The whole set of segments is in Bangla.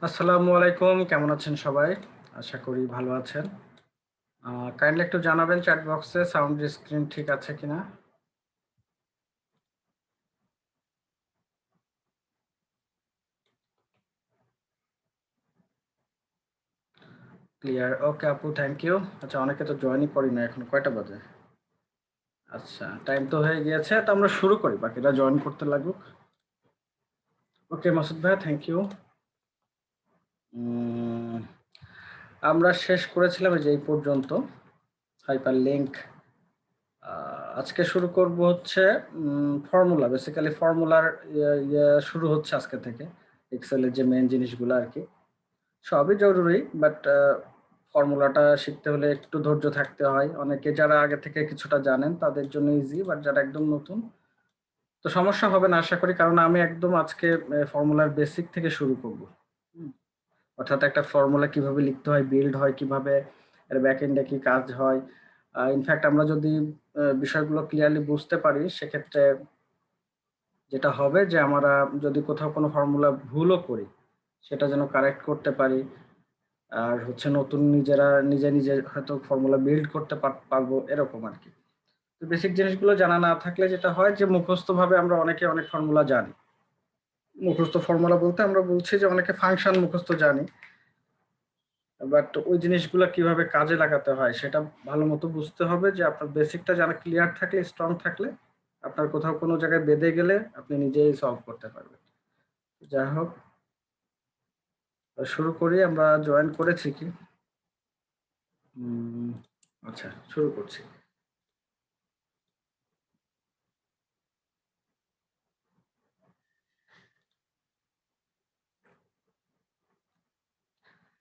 আসসালামু আলাইকুম, কেমন আছেন সবাই? আশা করি ভালো আছেন। কাইন্ডলি একটু জানাবেন চ্যাট বক্সে সাউন্ড স্ক্রিন ঠিক আছে কিনা? ক্লিয়ার। ওকে আপু, থ্যাংক ইউ। আচ্ছা, অনেকে তো জয়েনই করি না এখন। কয়টা বাজে? আচ্ছা, টাইম তো হয়ে গিয়েছে। তো আমরা শুরু করি, বাকিরা জয়েন করতে লাগুক। ওকে মাসুদ ভাইয়া, থ্যাংক ইউ। উম, আমরা শেষ করেছিলাম এই যে এই পর্যন্ত হাইপার লিঙ্ক। আজকে শুরু করব হচ্ছে ফর্মুলা, বেসিক্যালি ফর্মুলার শুরু হচ্ছে আজকে থেকে। এক্সেলের যে মেন জিনিসগুলো আর কি, সবই জরুরি, বাট ফর্মুলাটা শিখতে হলে একটু ধৈর্য থাকতে হয়। অনেকে যারা আগে থেকে কিছুটা জানেন তাদের জন্য ইজি, বাট যারা একদম নতুন তো সমস্যা হবে না আশা করি, কারণ আমি একদম আজকে ফর্মুলার বেসিক থেকে শুরু করব। অর্থাৎ একটা ফর্মুলা কিভাবে লিখতে হয়, বিল্ড হয় কিভাবে, এর ব্যাক এন্ডে কি কাজ হয়। ইনফ্যাক্ট আমরা যদি বিষয়গুলো ক্লিয়ারলি বুঝতে পারি, সেক্ষেত্রে যেটা হবে যে আমরা যদি কোথাও কোনো ফর্মুলা ভুলও করি, সেটা যেন কারেক্ট করতে পারি। আর হচ্ছে নতুন নিজেরা নিজে নিজে হয়তো ফর্মুলা বিল্ড করতে পারবো, এরকম আর কি। তো বেসিক জিনিসগুলো জানা না থাকলে যেটা হয় যে মুখস্থ ভাবে আমরা অনেকে অনেক ফর্মুলা জানি। মুখস্থ ফর্মুলা বলতে আমরা বলছি যে অনেকে ফাংশন মুখস্থ জানি, বাট ওই জিনিসগুলো কিভাবে কাজে লাগাতে হয় সেটা ভালো মতো বুঝতে হবে। যে আপনার বেসিকটা জানা ক্লিয়ার থাকলে, স্ট্রং থাকলে, আপনার কোথাও কোনো জায়গায় বেঁধে গেলে আপনি নিজেই সলভ করতে পারবেন। যাই হোক, শুরু করি। আমরা জয়েন করেছি কি? উম, আচ্ছা, শুরু করছি।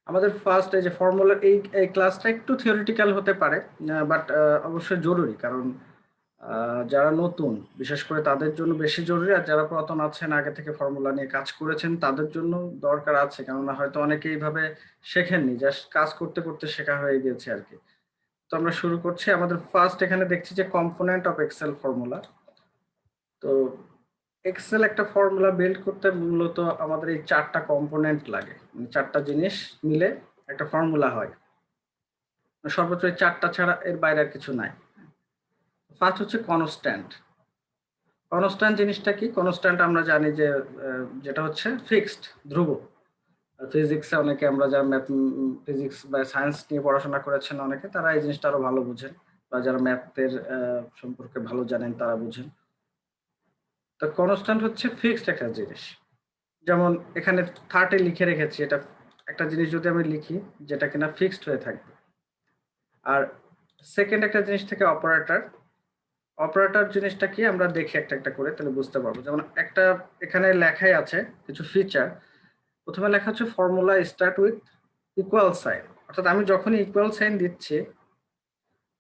আমাদের ফার্স্ট এই যে ফর্মুলা, এই ক্লাসটা একটু থিওরিটিক্যাল হতে পারে, বাট অবশ্যই জরুরি। কারণ যারা নতুন, বিশেষ করে তাদের জন্য বেশি জরুরি। আর যারা পুরাতন আছেন, আগে থেকে ফর্মুলা নিয়ে কাজ করেছেন, তাদের জন্য দরকার আছে। কেননা হয়তো অনেকে এইভাবে শেখেননি, জাস্ট কাজ করতে করতে শেখা হয়ে গেছে আর কি। তো আমরা শুরু করছি। আমাদের ফার্স্ট এখানে দেখছি যে কম্পোনেন্ট অফ এক্সেল ফর্মুলা। তো এক্সেল একটা ফর্মুলা বিল্ড করতে মূলত আমাদের এই চারটা কম্পোনেন্ট লাগে, মানে চারটা জিনিস মিলে একটা ফর্মুলা হয়। সর্বোচ্চ এই চারটা ছাড়া এর বাইরে আর কিছু নাই। ফার্স্ট হচ্ছে কনস্ট্যান্ট। কনস্ট্যান্ট জিনিসটা কি? কনস্ট্যান্ট আমরা জানি যে যেটা হচ্ছে ফিক্সড, ধ্রুব। ফিজিক্সে অনেকে, আমরা যারা ম্যাথ, ফিজিক্স বা সায়েন্স নিয়ে পড়াশোনা করেছেন অনেকে, তারা এই জিনিসটা আরো ভালো বুঝেন, বা যারা ম্যাথের সম্পর্কে ভালো জানেন তারা বুঝেন। তো কনস্ট্যান্ট হচ্ছে ফিক্সড একটা জিনিস। যেমন এখানে 30 লিখে রেখেছি, এটা একটা জিনিস যদি আমি লিখি যেটা কিনা ফিক্সড হয়ে থাকবে। আর সেকেন্ড একটা জিনিস থেকে অপারেটর। অপারেটর জিনিসটা কি আমরা দেখি একটা একটা করে, তাহলে বুঝতে পারবো। যেমন একটা এখানে লেখাই আছে কিছু ফিচার। প্রথমে লেখা হচ্ছে formula start with equal sign. অর্থাৎ আমি যখনই ইকুয়াল সাইন দিচ্ছি,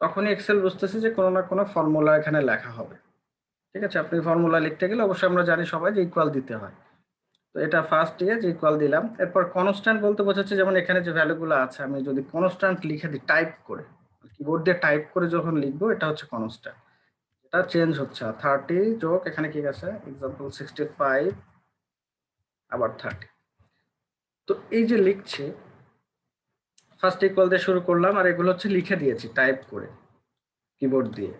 তখনই এক্সেল বুঝতেছে যে কোনো না কোনো ফর্মুলা এখানে লেখা হবে। ঠিক আছে, আপনি ফর্মুলা লিখতে গেলে অবশ্যই আমরা জানি সবাই যে ইকুয়াল দিতে হয়। তো এটা ফার্স্ট ইয়ে যে ইকুয়াল দিলাম। এরপর কনস্ট্যান্ট বলতে বোঝাচ্ছে, যেমন এখানে যে ভ্যালুগুলো আছে, আমি যদি কনস্ট্যান্ট লিখে দিই টাইপ করে, কিবোর্ড দিয়ে টাইপ করে যখন লিখবো, এটা হচ্ছে কনস্ট্যান্ট। এটা চেঞ্জ হচ্ছে। 30 যোগ এখানে কি আছে, এক্সাম্পল 65, আবার 30। তো এই যে লিখছি, ফার্স্ট ইকুয়াল দিয়ে শুরু করলাম, আর এগুলো হচ্ছে লিখে দিয়েছি টাইপ করে কিবোর্ড দিয়ে।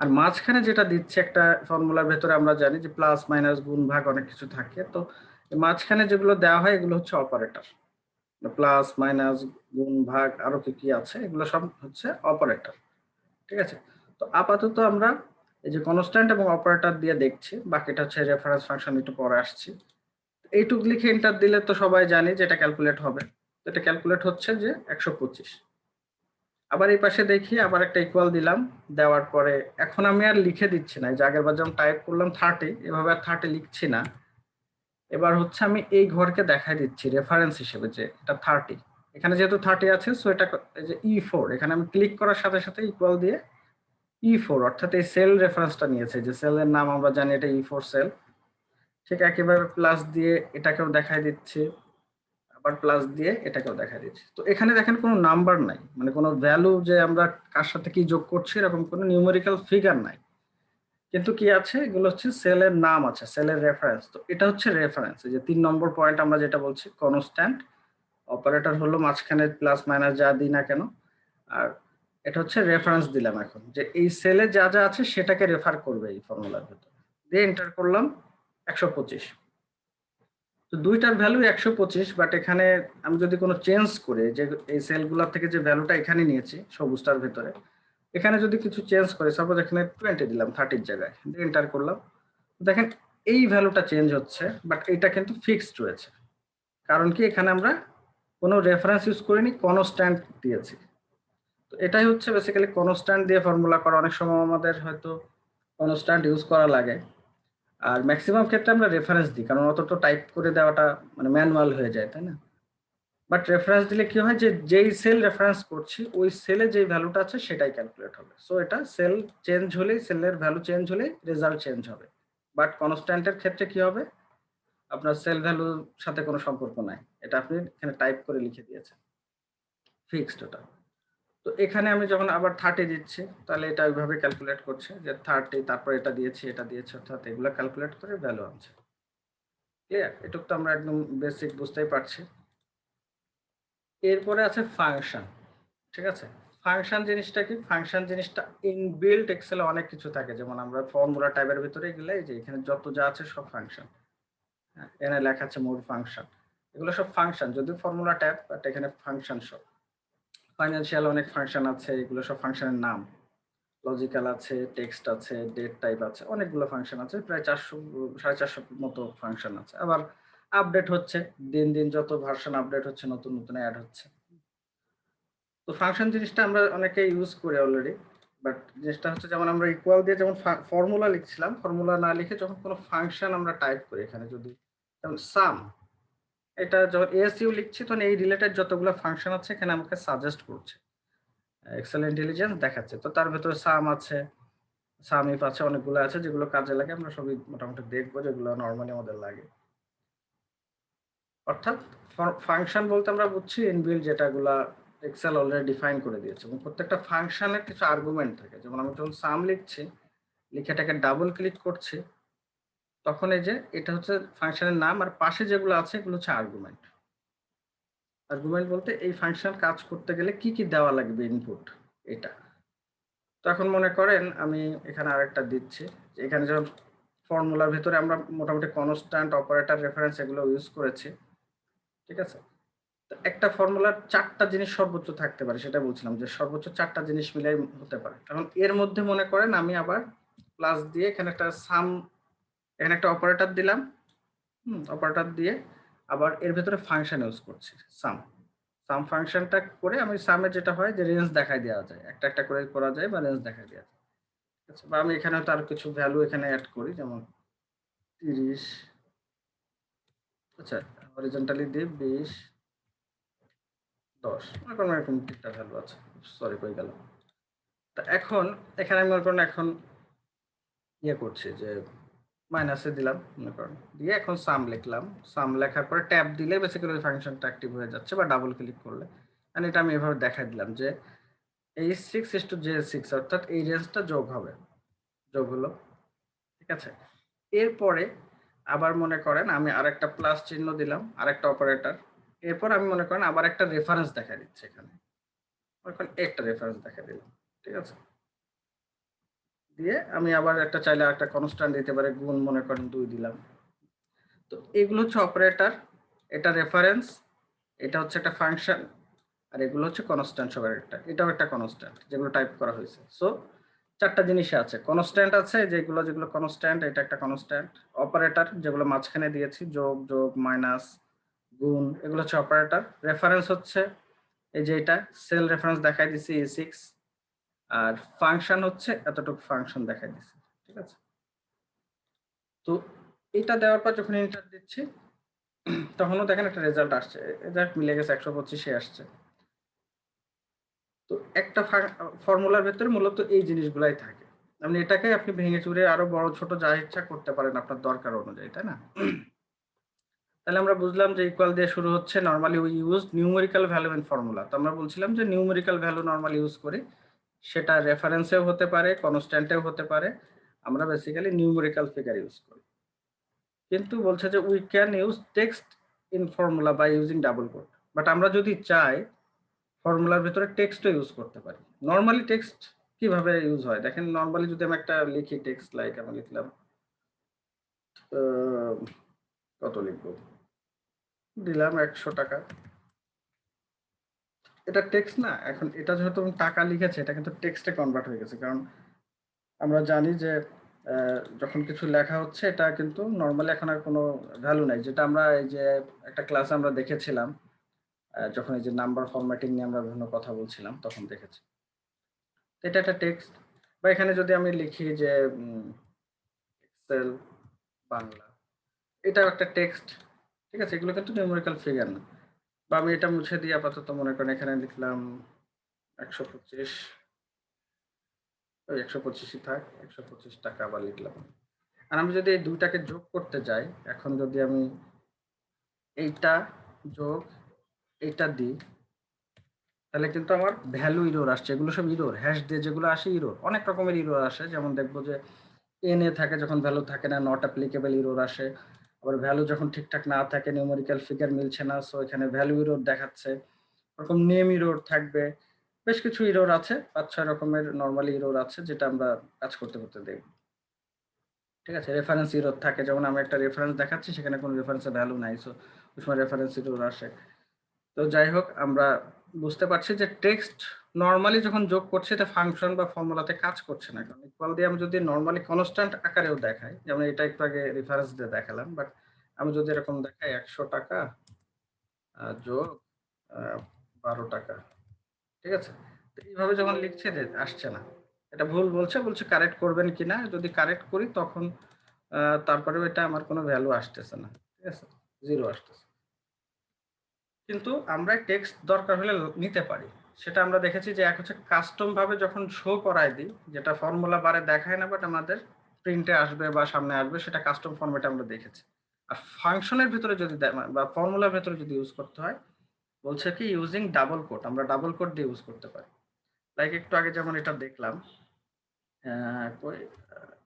আর মাঝখানে যেটা দিচ্ছে একটা ফর্মুলার ভেতরে, আমরা জানি যে প্লাস মাইনাস গুণ ভাগ অনেক কিছু থাকে। তো মাঝখানে যেগুলো দেওয়া হয় এগুলো হচ্ছে অপারেটর। প্লাস মাইনাস গুণ ভাগ আরো কি কি আছে, এগুলো সব হচ্ছে অপারেটর। ঠিক আছে। তো আপাতত আমরা এই যে কনস্ট্যান্ট এবং অপারেটর দিয়ে দেখছি, বাকিটা হচ্ছে রেফারেন্স ফাংশন, একটু পরে আসছি। এইটুক লিখে এন্টার দিলে তো সবাই জানি যে এটা ক্যালকুলেট হবে। এটা ক্যালকুলেট হচ্ছে যে 125। আবার এই পাশে দেখি, আবার একটা ইকুয়াল দিলাম। দেওয়ার পরে এখন আমি আর লিখে দিচ্ছি না, যে আগের বার যেমন টাইপ করলাম 30, এভাবে আর 30 লিখছি না। এবার হচ্ছে আমি এই ঘরকে দেখাই দিচ্ছি রেফারেন্স হিসেবে যে এটা 30। এখানে যেহেতু 30 আছে, সো এটা যে E4, এখানে আমি ক্লিক করার সাথে সাথে ইকুয়াল দিয়ে E4, অর্থাৎ এই সেল রেফারেন্সটা নিয়েছে, যে সেলের নাম আমরা জানি এটা E4 সেল। ঠিক একইভাবে প্লাস দিয়ে এটাকেও দেখাই দিচ্ছি, আবার প্লাস দিয়ে এটাকেও দেখা দিচ্ছি। তো এখানে দেখেন কোনো নাম্বার নাই, মানে কোনো ভ্যালু যে আমরা কার সাথে কি যোগ করছি এরকম কোনো নিউমেরিক্যাল ফিগার নাই। কিন্তু কি আছে, এগুলো হচ্ছে সেলের নাম আছে, সেলের রেফারেন্স। তো এটা হচ্ছে রেফারেন্স। এই যে 3 নম্বর পয়েন্ট আমরা যেটা বলছি, কনস্ট্যান্ট অপারেটর হলো মাঝখানে প্লাস মাইনাস যা দিই না কেন, আর এটা হচ্ছে রেফারেন্স দিলাম এখন, যে এই সেলে যা যা আছে সেটাকে রেফার করবে এই ফর্মুলার ভিতরে। দিয়ে এন্টার করলাম 125। তো দুইটার ভ্যালু 125, বাট এখানে আমি যদি কোনো চেঞ্জ করে, যে এই সেলগুলোর থেকে যে ভ্যালুটা এখানে নিয়েছি সবুজটার ভেতরে, এখানে যদি কিছু চেঞ্জ করে, সাপোজ এখানে 20 দিলাম 30 জায়গায়, দিয়ে এন্টার করলাম, দেখেন এই ভ্যালুটা চেঞ্জ হচ্ছে, বাট এটা কিন্তু ফিক্সড রয়েছে। কারণ কি, এখানে আমরা কোনো রেফারেন্স ইউজ করিনি, কনস্ট্যান্ট দিয়েছি। তো এটাই হচ্ছে বেসিক্যালি কনস্ট্যান্ট দিয়ে ফর্মুলা করা। অনেক সময় আমাদের হয়তো কনস্ট্যান্ট ইউজ করা লাগে, আর ম্যাক্সিমাম ক্ষেত্রে আমরা রেফারেন্স দিই, কারণ অত তো টাইপ করে দেওয়াটা মানে ম্যানুয়াল হয়ে যায়, তাই না? বাট রেফারেন্স দিলে কি হয়, যে যেই সেল রেফারেন্স করছি ওই সেলে যেই ভ্যালুটা আছে সেটাই ক্যালকুলেট হবে। সো এটা সেল চেঞ্জ হলেই, সেলের ভ্যালু চেঞ্জ হলেই রেজাল্ট চেঞ্জ হবে। বাট কনস্ট্যান্টের ক্ষেত্রে কি হবে, আপনার সেল ভ্যালুর সাথে কোনো সম্পর্ক নাই, এটা আপনি এখানে টাইপ করে লিখে দিয়েছেন, ফিক্সড ওটা। তো এখানে আমি যখন আবার 30 দিচ্ছি, তাহলে এটা ওইভাবে ক্যালকুলেট করছে যে 30, তারপর এটা দিয়েছি, এটা দিয়েছি, অর্থাৎ এগুলো ক্যালকুলেট করে ভ্যালু আনছে। ক্লিয়ার? এটুকু তো আমরা একদম বেসিক বুঝতেই পারছি। এরপরে আছে ফাংশন। ঠিক আছে? ফাংশন জিনিসটা কি? ফাংশন জিনিসটা ইনবিল্ট এক্সেলে অনেক কিছু থাকে, যেমন আমরা ফর্মুলা টাইপের ভিতরে গেলে যে এখানে যত যা আছে সব ফাংশন। হ্যাঁ, এখানে লেখা আছে মোড ফাংশন, এগুলো সব ফাংশন, যদিও ফর্মুলা টাইপ, বাট এখানে ফাংশন সব। ফাইন্যান্সিয়াল অনেক ফাংশন আছে, এগুলো সব ফাংশনের নাম। লজিক্যাল আছে, টেক্সট আছে, ডেট টাইপ আছে, অনেকগুলো ফাংশন আছে, প্রায় 400 450 মতো ফাংশন আছে। আবার আপডেট হচ্ছে, দিন দিন যত ভার্সন আপডেট হচ্ছে, নতুন নতুন অ্যাড হচ্ছে। তো ফাংশন জিনিসটা আমরা অনেকে ইউজ করি অলরেডি, বাট জিনিসটা হচ্ছে, যেমন আমরা ইকুয়াল দিয়ে যেমন ফর্মুলা লিখছিলাম, ফর্মুলা না লিখে যখন কোনো ফাংশন আমরা টাইপ করি, এখানে যদি যেমন সাম, এটা যখন এএসইউ লিখছি, তখন এই রিলেটেড যতগুলো ফাংশন আছে এখানে আমাকে সাজেস্ট করছে, এক্সেল ইন্টেলিজেন্স দেখাচ্ছে। তো তার ভেতরে সাম আছে, সাম ইফ আছে, অনেকগুলো আছে যেগুলো কাজে লাগে, আমরা সবই মোটামুটি দেখবো, যেগুলো নর্মালি আমাদের লাগে। অর্থাৎ ফাংশন বলতে আমরা বুঝছি ইনবিল্ট, যেটাগুলা এক্সেল অলরেডি ডিফাইন করে দিয়েছে, এবং প্রত্যেকটা ফাংশনের কিছু আর্গুমেন্ট থাকে। যেমন আমি যখন সাম লিখছি, লিখে এটাকে ডাবল ক্লিক করছি, তখন এই যে এটা হচ্ছে ফাংশনের নাম, আর পাশে যেগুলো আছে এগুলো হচ্ছে আর্গুমেন্ট। আর্গুমেন্ট বলতে এই ফাংশন কাজ করতে গেলে কি কি দেওয়া লাগবে ইনপুট, এটা। তো এখন মনে করেন আমি এখানে আরেকটা দিচ্ছি, এখানে যখন ফর্মুলার ভিতরে আমরা মোটামুটি কনস্ট্যান্ট, অপারেটর, রেফারেন্স এগুলো ইউজ করেছি, ঠিক আছে? তো একটা ফর্মুলার 4টা জিনিস সর্বোচ্চ থাকতে পারে, সেটা বলছিলাম, যে সর্বোচ্চ 4টা জিনিস মিলাই হতে পারে। এখন এর মধ্যে মনে করেন আমি আবার প্লাস দিয়ে এখানে একটা সাম, এখানে একটা অপারেটর দিলাম, অপারেটর দিয়ে আবার এর ভেতরে ফাংশন ইউজ করছি, সাম। সাম ফাংশনটা করে আমি সামে যেটা হয় যে রেঞ্জ দেখাই দেওয়া যায়, একটা একটা করে করা যায়, বা রেঞ্জ দেখাই দেওয়া যায়। আচ্ছা, বা আমি এখানে তার কিছু ভ্যালু এখানে অ্যাড করি, যেমন 30, আচ্ছা হরিজন্টালি দিই 20, 10, মনে করেন এরকম একটা ভ্যালু আছে, সরি কই গেল। তা এখন এখানে আমি মনে করেন এখন ইয়ে করছি, যে মাইনাসে দিলাম মনে করেন, দিয়ে এখন সাম লিখলাম। সাম লেখার পরে ট্যাব দিলে বেসিক্যালি ওই ফাংশনটা অ্যাক্টিভ হয়ে যাচ্ছে, বা ডাবল ক্লিক করলে। আর এটা আমি এভাবে দেখাই দিলাম যে এই 6:J6, অর্থাৎ এই রেঞ্জটা যোগ হবে, যোগ হলো, ঠিক আছে? এরপরে আবার মনে করেন আমি আরেকটা প্লাস চিহ্ন দিলাম, আরেকটা অপারেটর। এরপর আমি মনে করেন আবার একটা রেফারেন্স দেখা দিচ্ছি, এখানে মনে করেন একটা রেফারেন্স দেখা দিলাম, ঠিক আছে? দিয়ে আমি আবার একটা চাইলে একটা কনস্ট্যান্ট দিতে পারি, গুণ মনে করেন 2 দিলাম। তো এগুলো হচ্ছে অপারেটর, এটা রেফারেন্স, এটা হচ্ছে একটা ফাংশন, আর এগুলো হচ্ছে কনস্ট্যান্ট সবার একটা, এটাও একটা কনস্ট্যান্ট যেগুলো টাইপ করা হয়েছে। সো 4টা জিনিস আছে, কনস্ট্যান্ট আছে যেগুলো যেগুলো কনস্ট্যান্ট, এটা একটা কনস্ট্যান্ট। অপারেটর যেগুলো মাঝখানে দিয়েছি, যোগ যোগ মাইনাস গুণ, এগুলো হচ্ছে অপারেটর। রেফারেন্স হচ্ছে এই যে এটা সেল রেফারেন্স দেখাই দিছি E6, আর ফাংশন হচ্ছে এতটুকু ফাংশন দেখাই দিছি, ঠিক আছে? তো এটা দেওয়ার পর যখন এন্টার দিচ্ছি, তখনও দেখেন একটা রেজাল্ট আসছে, রেজাল্ট মিলে গেছে, 125 আসছে। তো একটা ফর্মুলার ভেতরে মূলত এই জিনিসগুলাই থাকে। আপনি এটাকে আপনি ভেঙে চুরে আরো বড় ছোট যা ইচ্ছা করতে পারেন আপনার দরকার অনুযায়ী, তাই না? তাহলে আমরা বুঝলাম যে ইকুয়াল দিয়ে শুরু হচ্ছে, normally we use numerical value in formula. তো আমরা বলছিলাম যে নিউমেরিক্যাল ভ্যালু নরমালি ইউজ করি, সেটা রেফারেন্সেও হতে পারে, কনস্ট্যান্টেও হতে পারে, আমরা বেসিক্যালি নিউমেরিক্যাল ফিগার ইউজ করি। কিন্তু বলছে যে we can use text in formula by using double quote. But আমরা যদি চাই ফর্মুলার ভিতরে টেক্সটও ইউজ করতে পারি। নরমালি টেক্সট কিভাবে ইউজ হয় দেখেন, নরমালি যদি আমি একটা লিখি টেক্সট, লাইক আমি লিখলাম কত লিখবো, দিলাম 100 টাকা। এটা টেক্সট না, এখন এটা যেহেতু টাকা লিখেছে এটা কিন্তু টেক্সটে কনভার্ট হয়ে গেছে। কারণ আমরা জানি যে যখন কিছু লেখা হচ্ছে এটা কিন্তু নরমালি এখন আর কোনো ভ্যালু নাই, যেটা আমরা এই যে একটা ক্লাসে আমরা দেখেছিলাম যখন এই যে নাম্বার ফরম্যাটিং নিয়ে আমরা বিভিন্ন কথা বলছিলাম তখন দেখেছি। এটা একটা টেক্সট। বা এখানে যদি আমি লিখি যে এক্সেল বাংলা, এটাও একটা টেক্সট। ঠিক আছে, এগুলো কিন্তু নিউমেরিক্যাল ফিগার না। বা আমি এটা মুছে দিয়ে আপাতত মনে করেন এখানে লিখলাম 125, ওই 125ই থাক, 125 টাকা আবার লিখলাম। আর আমি যদি এই দুইটাকে যোগ করতে যাই, এখন যদি আমি এইটা যোগ এইটা দিই, তাহলে কিন্তু আমার ভ্যালু ইরোর আসছে। এগুলো সব ইরোর, হ্যাশ দিয়ে যেগুলো আসে ইরোর, অনেক রকমের ইরোর আসে। যেমন দেখবো যে এন এ থাকে যখন ভ্যালু থাকে না, নট অ্যাপ্লিকেবল ইরোর আসে। আবার ভ্যালু যখন ঠিকঠাক না থাকে, নিউমেরিক্যাল ফিগার মিলছে না, সো এখানে ভ্যালু ইরোর দেখাচ্ছে। ওরকম নেম ইরোর থাকবে, বেশ কিছু ইরোর আছে, 5-6 রকমের নরমালি ইরোর আছে যেটা আমরা কাজ করতে করতে দেখব। ঠিক আছে, রেফারেন্স ইরোর থাকে, যেমন আমি একটা রেফারেন্স দেখাচ্ছি সেখানে কোনো রেফারেন্সের ভ্যালু নাই, সো ওই সময় রেফারেন্স ইরোর আসে। তো যাই হোক, আমরা বুঝতে পারছি যে টেক্সট নরমালি যখন যোগ করছে এটা ফাংশন বা ফর্মুলাতে কাজ করছে না। কারণ ইকুয়াল দিয়ে আমি যদি নরমালি কনস্ট্যান্ট আকারেও দেখাই, যেমন এটা একটু আগে রেফারেন্স দিয়ে দেখালাম, বাট আমি যদি এরকম দেখাই 100 টাকা যোগ 12 টাকা, ঠিক আছে, তো এইভাবে যখন লিখছে যে আসছে না, এটা ভুল বলছে, বলছে কারেক্ট করবেন কিনা। যদি কারেক্ট করি তখন তারপরেও এটা আমার কোনো ভ্যালু আসতেছে না, ঠিক আছে, জিরো আসতেছে। কিন্তু আমরা টেক্সট দরকার হলে নিতে পারি। সেটা আমরা দেখেছি যে এক হচ্ছে কাস্টম ভাবে যখন শো করাই দিই, যেটা ফর্মুলা বারে দেখায় না বাট আমাদের প্রিন্টে আসবে বা সামনে আসবে, সেটা কাস্টম ফরম্যাটে আমরা দেখেছি। আর ফাংশনের ভিতরে যদি বা ফর্মুলার ভিতরে যদি ইউজ করতে হয়, বলছে কি ইউজিং ডাবল কোট, আমরা ডাবল কোট দিয়ে ইউজ করতে পারি। লাইক একটু আগে যেমন এটা দেখলাম,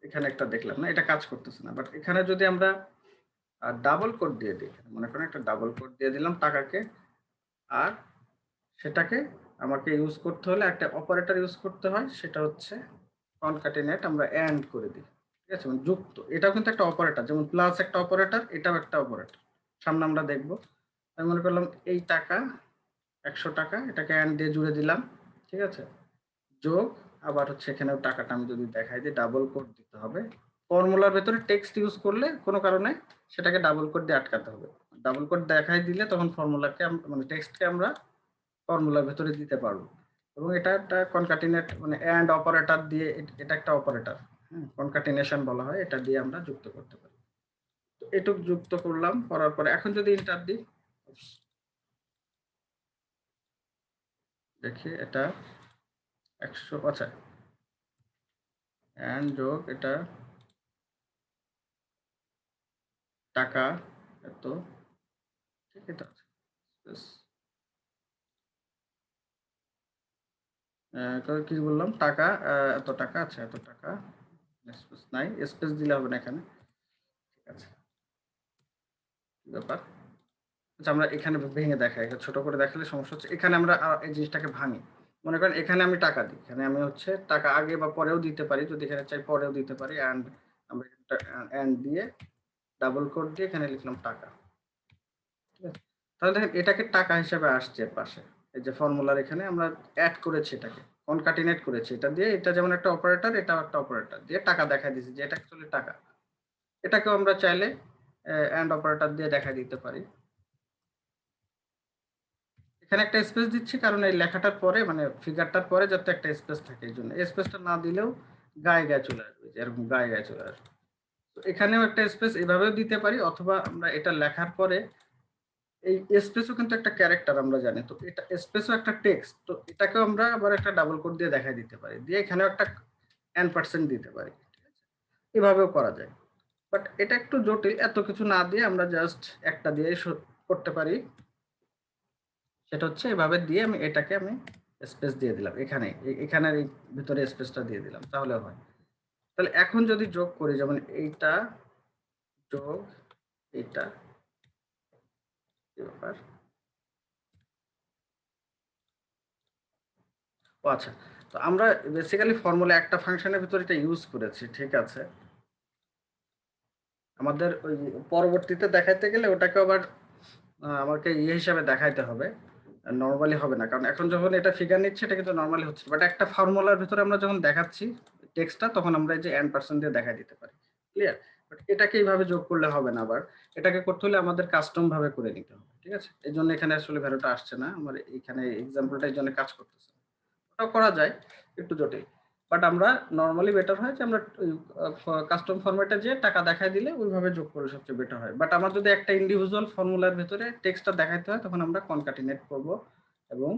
এখানে একটা দেখলাম না, এটা কাজ করতেছে না, বাট এখানে যদি আমরা ডাবল কোট দিয়ে দিই, মনে করেন একটা ডাবল কোট দিয়ে দিলাম টাকাকে, আর সেটাকে আমাকে ইউজ করতে হলে একটা অপারেটর ইউজ করতে হয়, সেটা হচ্ছে কনক্যাটিনেট, আমরা এন্ড করে দিই। ঠিক আছে, মানে যুক্ত, এটাও কিন্তু একটা অপারেটর, যেমন প্লাস একটা অপারেটর, এটাও একটা অপারেটর। সামনে আমরা দেখব। আমি মনে করলাম এই টাকা 100 টাকা, এটাকে এন্ড দিয়ে জুড়ে দিলাম, ঠিক আছে, যোগ, আবার হচ্ছে এখানেও টাকাটা আমি যদি দেখাই যে ডাবল কোড দিতে হবে। ফর্মুলার ভেতরে টেক্সট ইউজ করলে কোনো কারণে সেটাকে ডাবল কোড দিয়ে আটকাতে হবে। ডাবল কোড দেখাই দিলে তখন ফর্মুলাকে মানে টেক্সটকে আমরা ফর্মুলার ভেতরে দিতে পারবো। এবং এটা একটা কনকাটিনেট মানে এন্ড অপারেটর দিয়ে, এটা একটা অপারেটর, হ্যাঁ, কনকাটিনেশন বলা হয়, এটা দিয়ে আমরা যুক্ত করতে পারি। তো এটুক যুক্ত করলাম, করার পরে এখন যদি ইন্টার দিই, দেখি এটা 100, আচ্ছা, এন্ড যোগ এটা টাকা এত, ঠিক এটা আছে, কি বললাম, টাকা এত টাকা, আচ্ছা এত টাকা, স্পেস নাই, স্পেস দিলে হবে না এখানে, ঠিক আছে, ব্যাপার। আচ্ছা, আমরা এখানে ভেঙে দেখাই, ছোট করে দেখালে সমস্যা হচ্ছে। এখানে আমরা এই জিনিসটাকে ভাঙি। মনে করেন এখানে আমি টাকা দিই, এখানে আমি হচ্ছে টাকা আগে বা পরেও দিতে পারি, যদি এখানে চাই পরেও দিতে পারি। অ্যান্ড আমরা অ্যান্ড দিয়ে ডাবল কোড দিয়ে এখানে লিখলাম টাকা, ঠিক আছে। তাহলে দেখেন এটাকে টাকা হিসেবে আসছে পাশে, এই যে ফর্মুলার এখানে আমরা অ্যাড করেছি, এটাকে কনকাটিনেট করেছি, এটা দিয়ে, এটা যেমন একটা অপারেটর, এটাও একটা অপারেটর দিয়ে টাকা দেখাই দিয়েছি যে এটা অ্যাকচুয়ালি টাকা। এটাকেও আমরা চাইলে অ্যান্ড অপারেটর দিয়ে দেখাই দিতে পারি। এখানে একটা স্পেস দিচ্ছি কারণ এই লেখাটার পরে মানে ফিগারটার পরে যাতে একটা স্পেস থাকে, এই জন্য স্পেসটা না দিলেও গায়ে গায়ে চলে আসবে, এরকম গায়ে গায়ে চলে আসবে। তো এখানেও একটা স্পেস এভাবেও দিতে পারি, অথবা আমরা এটা লেখার পরে এই স্পেসও কিন্তু একটা ক্যারেক্টার আমরা জানি, তো এটা স্পেসও একটা টেক্সট, তো এটাকেও আমরা আবার একটা ডাবল কোড দিয়ে দেখাই দিতে পারি, দিয়ে এখানেও একটা n% দিতে পারি, ঠিক আছে, এভাবেও করা যায়। বাট এটা একটু জটিল, এত কিছু না দিয়ে আমরা জাস্ট একটা দিয়ে করতে পারি। সেটা হচ্ছে এভাবে দিয়ে আমি এটাকে আমি স্পেস দিয়ে দিলাম, এখানে এখানের ভিতরে স্পেসটা দিয়ে দিলাম, তাহলে হয়। তাহলে এখন যদি যোগ করি, যেমন এইটা যোগ এইটা, কি ব্যাপার? ও আচ্ছা, তো আমরা বেসিক্যালি ফর্মুলা একটা ফাংশনের ভিতরে এটা ইউজ করেছি, ঠিক আছে। আমাদের ওই পরবর্তীতে দেখাইতে গেলে ওটাকে আবার আমাকে ইয়ে হিসাবে দেখাইতে হবে, নরমালি হবে না, কারণ এখন যখন এটা ফিগার নিচ্ছে এটা কিন্তু নরমালি হচ্ছে, বাট একটা ফর্মুলার ভিতরে আমরা যখন দেখাচ্ছি টেক্সটটা, তখন আমরা এই যে n% দিয়ে দেখাই দিতে পারি, ক্লিয়ার। বাট এটাকে এইভাবে যোগ করলে হবে না, আবার এটাকে করতে হলে আমাদের কাস্টম ভাবে করে নিতে হবে, ঠিক আছে। এই জন্য এখানে আসলে ভ্যালুটা আসছে না আমার, এখানে এক্সাম্পলটা এই জন্য কাজ করতেছে। ওটাও করা যায়, একটু জটিল, বাট আমরা নরমালি বেটার হয় যে আমরা কাস্টম ফরম্যাটে যে টাকা দেখায় দিলে ওইভাবে যোগ করে সবচেয়ে বেটার হয়। বাট আমার যদি একটা ইন্ডিভিজুয়াল ফর্মুলার ভিতরে টেক্সটটা দেখাইতে হয়, তখন আমরা কনকাটিনেট করব এবং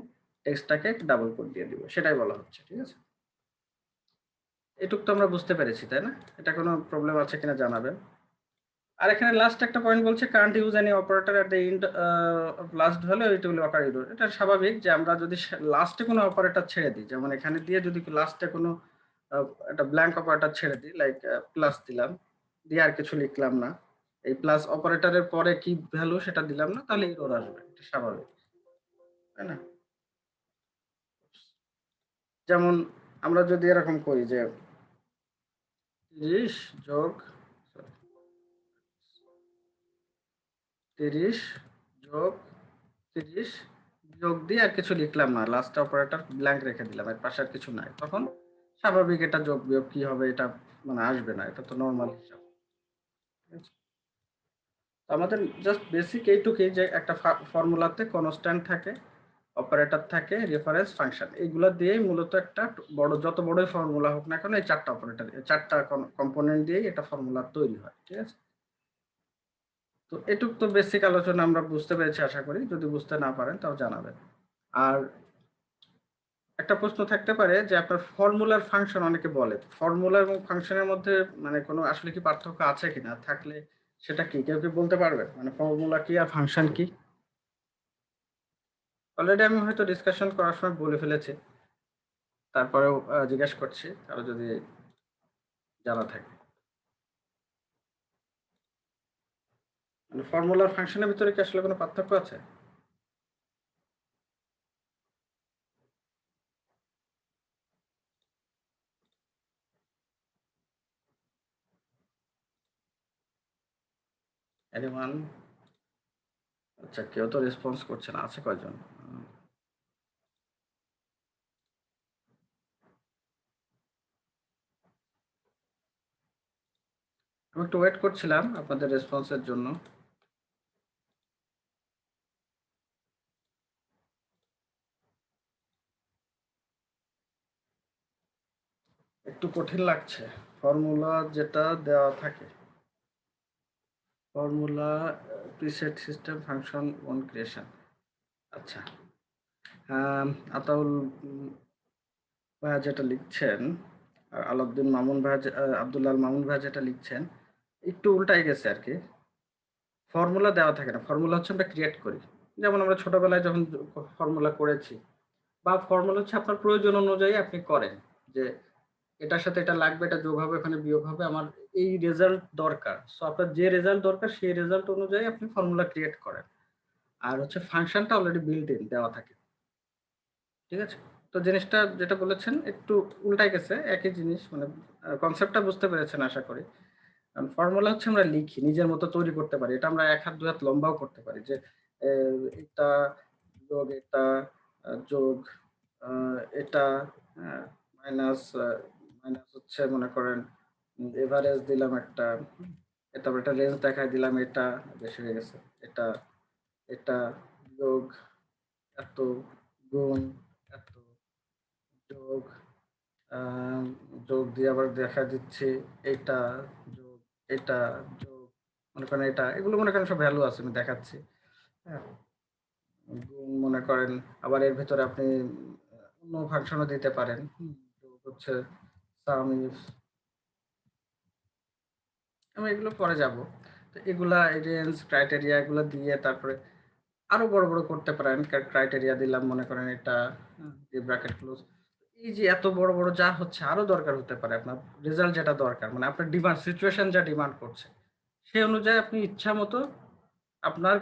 টেক্সটটাকে ডাবল কোড দিয়ে দিব, সেটাই বলা হচ্ছে, ঠিক আছে। এটুক তো আমরা বুঝতে পেরেছি, তাই না? এটা কোনো প্রবলেম আছে কিনা জানাবেন। আর এখানে লাস্ট একটা পয়েন্ট বলছে, current use any operator at the end of last value it will ochre error. এটা স্বাভাবিক যে আমরা যদি লাস্টে কোনো অপারেটর ছেড়ে দিই, যেমন এখানে দিয়ে যদি লাস্টে কোনো একটা ব্ল্যাঙ্ক অপারেটর ছেড়ে দিই, লাইক প্লাস দিলাম, দিয়ে আর কিছু লিখলাম না, এই প্লাস অপারেটরের পরে কি ভ্যালু সেটা দিলাম না, তাহলে এরর আসবে, এটা স্বাভাবিক, তাই না? যেমন আমরা যদি এরকম করি যে 30 যোগ 30 যোগ 30 যোগ দিয়ে আর কিছু লিখলাম না, লাস্ট অপারেটর ব্ল্যাঙ্ক রেখে দিলাম, এর পাশে আর কিছু নাই, তখন স্বাভাবিক এটা যোগ বিয়োগ কি হবে, এটা মানে আসবে না, এটা তো নর্মাল হিসাব, ঠিক আছে? তো আমাদের জাস্ট বেসিক এইটুকুই, যে একটা ফর্মুলাতে কনস্ট্যান্ট থাকে, অপারেটর থাকে, রেফারেন্স ফাংশন, এইগুলো দিয়েই মূলত একটা বড়, যত বড়ই ফর্মুলা হোক না কেন, এই চারটা অপারেটর, চারটা কম্পোনেন্ট দিয়েই এটা ফর্মুলা তৈরি হয়, ঠিক আছে। তো এটুক তো বেসিক আলোচনা আমরা বুঝতে পেরেছি আশা করি, যদি বুঝতে না পারেন তাও জানাবেন। আর একটা প্রশ্ন থাকতে পারে যে আপনার ফর্মুলার ফাংশন অনেকে বলে, ফর্মুলা এবং ফাংশনের মধ্যে মানে কোনো আসলে কি পার্থক্য আছে কিনা, থাকলে সেটা কি কেউ কি বলতে পারবে, মানে ফর্মুলা কি আর ফাংশন কি? অলরেডি আমি হয়তো ডিসকাশন করার সময় বলে ফেলেছি, তারপরেও জিজ্ঞেস করছি কারো যদি জানা থাকে, মানে ফর্মুলার ফাংশনের ভিতরে কি আসলে কোনো পার্থক্য আছে? এনিওয়ান? আচ্ছা, কেউ তো রেসপন্স করছে না, আছে কয়জন? আমি একটু ওয়েট করছিলাম আপনাদের রেসপন্সের জন্য। একটু কঠিন লাগছে, ফর্মুলা যেটা দেওয়া থাকে, formula preset system function own creation. আচ্ছা, আতাউল ভাইয়া যেটা লিখছেন, আর আলাউদ্দিন মামুন ভাইয়া আব্দুল্লাহ আল মামুন ভাইয়া যেটা লিখছেন, একটু উল্টাই গেছে আর কি। ফর্মুলা দেওয়া থাকে না, ফর্মুলা হচ্ছে আমরা ক্রিয়েট করি, যেমন আমরা ছোটবেলায় যখন ফর্মুলা করেছি, বা ফর্মুলা হচ্ছে আপনার প্রয়োজন অনুযায়ী আপনি করেন, যে এটার সাথে এটা লাগবে, এটা যোগ হবে, ওখানে বিয়োগ হবে, আমার এই রেজাল্ট দরকার, সো আপনার যে রেজাল্ট দরকার সেই রেজাল্ট অনুযায়ী আপনি ফর্মুলা ক্রিয়েট করেন। আর হচ্ছে ফাংশনটা অলরেডি বিল্ট ইন দেওয়া থাকে, ঠিক আছে। তো জিনিসটা যেটা বলেছেন একটু উল্টাই গেছে, একই জিনিস, মানে কনসেপ্টটা বুঝতে পেরেছেন আশা করি। কারণ ফর্মুলা হচ্ছে আমরা লিখি, নিজের মতো তৈরি করতে পারি, এটা আমরা এক হাত দুই হাত লম্বাও করতে পারি, যে এটা যোগ এটা যোগ এটা মাইনাস, মাইনাস হচ্ছে মনে করেন এভারেজ দিলাম একটা, তারপর একটা রেঞ্জ দেখাই দিলাম, এটা বেশি হয়ে গেছে, এটা এটা যোগ এত, গুণ এত, যোগ যোগ দিয়ে আবার দেখা দিচ্ছি এটা যোগ এটা যোগ, মনে করেন এটা, এগুলো মনে করেন সব ভ্যালু আছে আমি দেখাচ্ছি, হ্যাঁ। গুণ মনে করেন, আবার এর ভেতরে আপনি অন্য ফাংশনও দিতে পারেন, যোগ হচ্ছে সাম ইফ, আমি এগুলো পরে যাব। তো এগুলা রেঞ্জ ক্রাইটেরিয়া এগুলো দিয়ে তারপরে আরো বড় বড় করতে পারেন, ক্রাইটেরিয়া দিলাম মনে করেন এটা, দিয়ে ব্র্যাকেট ক্লোজ, এই যে এত বড় বড় যা হচ্ছে আরো দরকার হতে পারে আপনার রেজাল্ট যেটা দরকার মানে আপনার ডিমান্ড সিচুয়েশন যা ডিমান্ড করছে সেই অনুযায়ী আপনি ইচ্ছা মতো আপনার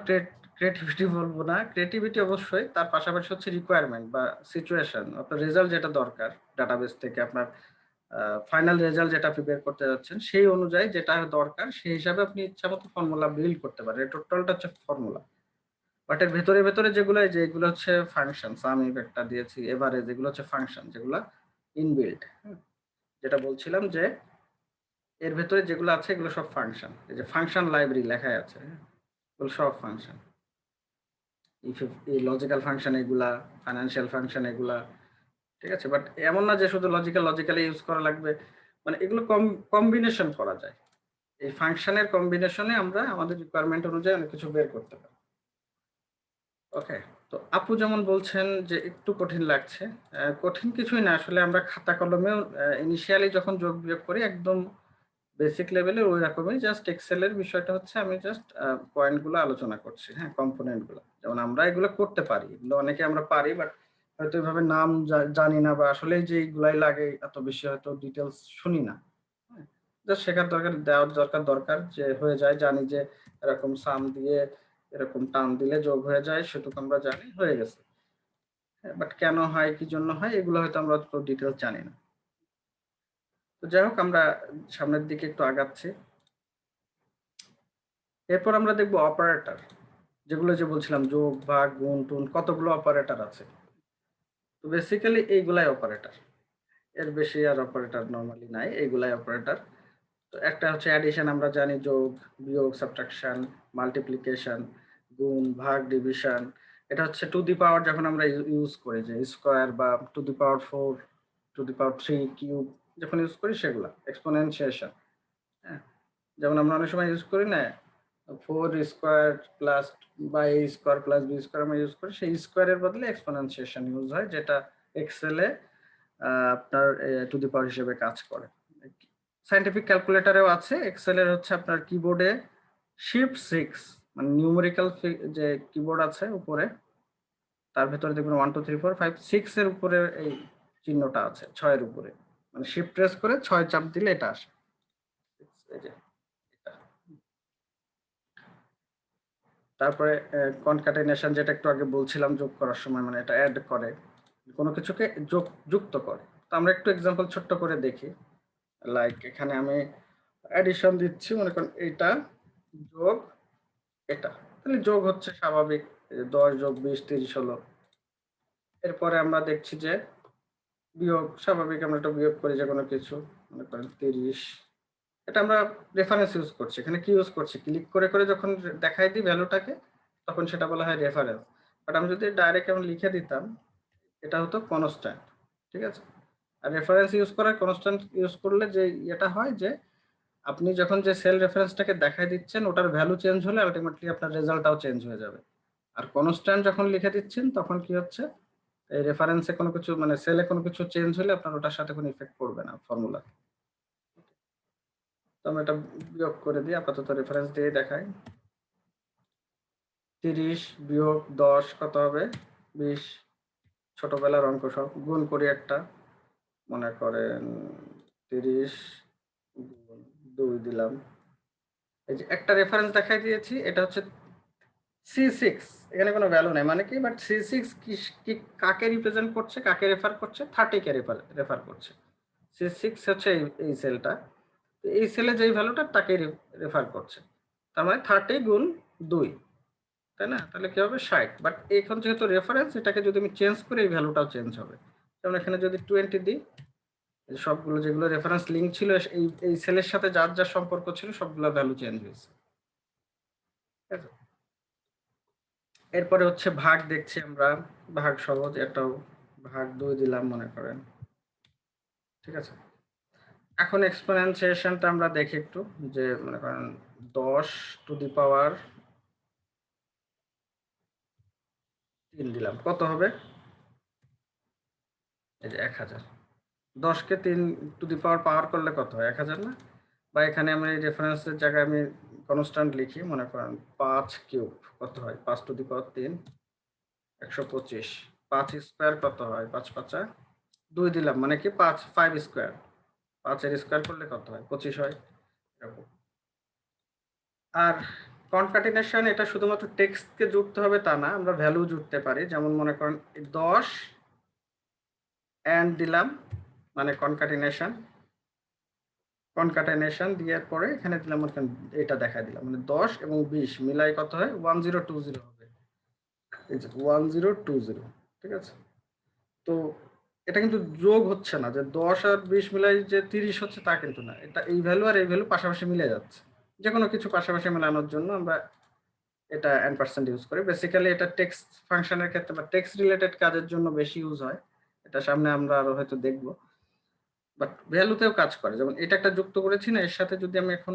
ক্রিয়েটিভিটি বলবো না, ক্রিয়েটিভিটি অবশ্যই, তার পাশাপাশি হচ্ছে রিকোয়ারমেন্ট বা সিচুয়েশন, আপনার রেজাল্ট যেটা দরকার ডাটাবেস থেকে আপনার ফাইনাল রেজাল্ট যেটা আপনি বের করতে যাচ্ছেন সেই অনুযায়ী যেটা দরকার সেই হিসাবে আপনি ইচ্ছা মতো ফর্মুলা বিল্ড করতে পারেন। টোটালটা হচ্ছে ফর্মুলা, বাট এর ভেতরে ভেতরে যেগুলো যেগুলো হচ্ছে ফাংশন, সাম ইফেক্টটা দিয়েছি, এভারেজ, যেগুলো হচ্ছে ফাংশন, যেগুলো ইনবিল্ট, যেটা বলছিলাম যে এর ভেতরে যেগুলো আছে এগুলো সব ফাংশন। এই যে ফাংশন লাইব্রেরি লেখাই আছে, এগুলো সব ফাংশন। এই লজিক্যাল ফাংশন এগুলা, ফাইন্যান্সিয়াল ফাংশন এগুলা, ঠিক আছে? বাট এমন না যে শুধু লজিক্যালি ইউজ করা লাগবে, মানে এগুলো কম্বিনেশন করা যায়। এই ফাংশনের কম্বিনেশনে আমরা আমাদের রিকোয়ারমেন্ট অনুযায়ী অনেক কিছু বের করতে পারি। ওকে, তো আপু যেমন বলছেন যে একটু কঠিন লাগছে, কঠিন কিছুই না আসলে। আমরা খাতা কলমেও ইনিশিয়ালি যখন যোগ বিয়োগ করি একদম বেসিক লেভেলে ওই রকমই, জাস্ট এক্সেলের বিষয়টা হচ্ছে আমি জাস্ট পয়েন্টগুলো আলোচনা করছি, হ্যাঁ, কম্পোনেন্টগুলো। যেমন আমরা এগুলো করতে পারি, এগুলো অনেকে আমরা পারি, বাট হয়তো এভাবে নাম জানি না, বা আসলে যে এইগুলাই লাগে এত বেশি হয়তো ডিটেলস শুনি না। হ্যাঁ, জাস্ট শেখার দরকার, দেওয়ার দরকার যে হয়ে যায়, জানি যে এরকম সাম দিয়ে এরকম টান দিলে যোগ হয়ে যায়, সেটুকু আমরা জানি, হয়ে গেছে। হ্যাঁ, বাট কেন হয়, কি জন্য হয়, এগুলো হয়তো আমরা ডিটেলস জানি না। তো যাই হোক, আমরা সামনের দিকে একটু আগাচ্ছি। এরপর আমরা দেখব অপারেটর, যেগুলো যে বলছিলাম যোগ ভাগ গুণ টুন, কতগুলো অপারেটর আছে। তো বেসিক্যালি এইগুলাই অপারেটর, এর বেশি আর অপারেটর নরমালি নাই, এইগুলাই অপারেটর। তো একটা হচ্ছে অ্যাডিশন, আমরা জানি যোগ বিয়োগ, সাবট্রাকশন, মাল্টিপ্লিকেশন, গুণ ভাগ, ডিভিশন। এটা হচ্ছে টু দি পাওয়ার, যখন আমরা ইউজ করি যে স্কোয়ার বা to the power 4, to the power 3, cube যখন ইউজ করি সেগুলা। এক্সপোনেনশিয়েশন, হ্যাঁ, যেমন আমরা অনেক সময় ইউজ করি না, 4 স্কোয়ার প্লাস বা এ স্কোয়ার প্লাস বি স্কোয়ার আমরা ইউজ করি, সেই স্কোয়ারের বদলে এক্সপোনেনশিয়েশন ইউজ হয়, যেটা এক্সেলে আপনার টু দি পাওয়ার হিসেবে কাজ করে। সাইন্টিফিক ক্যালকুলেটরেও আছে, এক্সেলের হচ্ছে আপনার কিবোর্ডে শিফট 6, মানে নিউমেরিক্যাল যে কিবোর্ড আছে উপরে, তার ভেতরে দেখবেন 1 2 3 4 5 6 এর উপরে এই চিহ্নটা আছে, 6 এর উপরে, মানে শিফট প্রেস করে 6 চাপ দিলে এটা আসে। এই যে এটা। তারপরে কনক্যাটেনেশন, যেটা একটু আগে বলছিলাম, যোগ করার সময় মানে এটা অ্যাড করে, কোনো কিছুকে যুক্ত করে। তো আমরা একটু এক্সাম্পল ছোট্ট করে দেখি। লাইক এখানে আমি অ্যাডিশন দিচ্ছি, মনে করেন এটা যোগ এটা, তাহলে যোগ হচ্ছে স্বাভাবিক, 10 যোগ 20 30 হলো। এরপরে আমরা দেখছি যে বিয়োগ, স্বাভাবিক আমরা একটা বিয়োগ করি যে কোনো কিছু, মনে করেন 30। এটা আমরা রেফারেন্স ইউজ করছি, এখানে কি ইউজ করছি, ক্লিক করে করে যখন দেখাই দিই ভ্যালুটাকে, তখন সেটা বলা হয় রেফারেন্স। বাট আমি যদি ডাইরেক্ট আমি লিখে দিতাম, এটা হতো কনস্ট্যান্ট, ঠিক আছে? আর রেফারেন্স ইউজ করার, কনস্ট্যান্ট ইউজ করলে যে এটা হয় যে আপনি যখন যে সেল রেফারেন্সটাকে দেখাই দিচ্ছেন ওটার ভ্যালু চেঞ্জ হলে আলটিমেটলি আপনার রেজাল্টটাও চেঞ্জ হয়ে যাবে। আর কনস্ট্যান্ট যখন লিখে দিচ্ছেন তখন কি হচ্ছে, এই রেফারেন্সে কোনো কিছু মানে সেলে কোনো কিছু চেঞ্জ হলে আপনার ওটার সাথে কোনো ইফেক্ট পড়বে না ফর্মুলা। তো আমি এটা বিয়োগ করে দিই, আপাতত রেফারেন্স দিয়ে দেখাই। 30 বিয়োগ 10 কত হবে, 20। ছোটবেলার অঙ্ক সব। গুণ করি একটা, মনে করেন 30 গুণ 2 দিলাম। এই যে একটা রেফারেন্স দেখাই দিয়েছি, এটা হচ্ছে C6, এখানে কোনো ভ্যালু নাই মানে কি, বাট C6 কি কাকে রিপ্রেজেন্ট করছে, কাকে রেফার করছে, 30 কে রেফার করছে। C6 হচ্ছে এই সেলটা, এই সেলে যেই ভ্যালুটা তাকে রেফার করছে। তার মানে 30 গুণ 2, তাই না? তাহলে কি হবে 60। বাট এখন যেহেতু রেফারেন্স, এটাকে যদি আমি চেঞ্জ করি এই ভ্যালুটাও চেঞ্জ হবে। যেমন এখানে যদি 20 দিই, সবগুলো যেগুলো রেফারেন্স লিঙ্ক ছিল এই সেলের সাথে যার যার সম্পর্ক ছিল সবগুলো ভ্যালু চেঞ্জ হয়েছে, ঠিক আছে? এরপরে হচ্ছে ভাগ দেখছি আমরা, ভাগ সহজ, এটাও ভাগ 2 দিলাম মনে করেন, ঠিক আছে? এখন এক্সপোনেনশিয়েশনটা আমরা দেখি একটু, যে মনে করেন 10 টু দি পাওয়ার 3 দিলাম, কত হবে, এই যে 1000। 10 কে 3 টু দি পাওয়ার পাওয়ার করলে কত হয়, 1000 না? বা এখানে আমি রেফারেন্সের জায়গায় আমি কনস্ট্যান্ট লিখি, মনে করেন 5 কিউব কত হয়, 5 টু দি পাওয়ার 3, 125। 5 স্কোয়ার কত হয়, 5 5 2 দিলাম মানে কি 5 স্কয়ার, 5 এর স্কয়ার করলে কত হয়? 25 হয় এরকম। আর কনক্যাটিনেশন এটা শুধুমাত্র টেক্সটকে জুড়তে হবে তা না, আমরা ভ্যালু জুড়তে পারি। যেমন মনে করেন 10 এন্ড দিলাম মানে কনক্যাটিনেশন দেওয়ার পরে এখানে দিলাম এটা দেখাই দিলাম মানে 10 এবং 20 মিলাই কত হয়? 1020 হবে। এই যে 1020, ঠিক আছে? তো এটা কিন্তু যোগ হচ্ছে না যে 10 আর 20 মিলাই যে 30 হচ্ছে তা কিন্তু না। এটা এই ভ্যালু আর এই ভ্যালু পাশাপাশি মিলে যাচ্ছে। যে কোনো কিছু পাশাপাশি মেলানোর জন্য আমরা এটা এম্পারস্যান্ড ইউজ করি। বেসিক্যালি এটা টেক্সট ফাংশনের ক্ষেত্রে বা টেক্সট রিলেটেড কাজের জন্য বেশি ইউজ হয়। এটা সামনে আমরা আরো হয়তো দেখব। বাট ভ্যালুতেও কাজ করে। যেমন এটা একটা যুক্ত করেছি না, এর সাথে যদি আমি এখন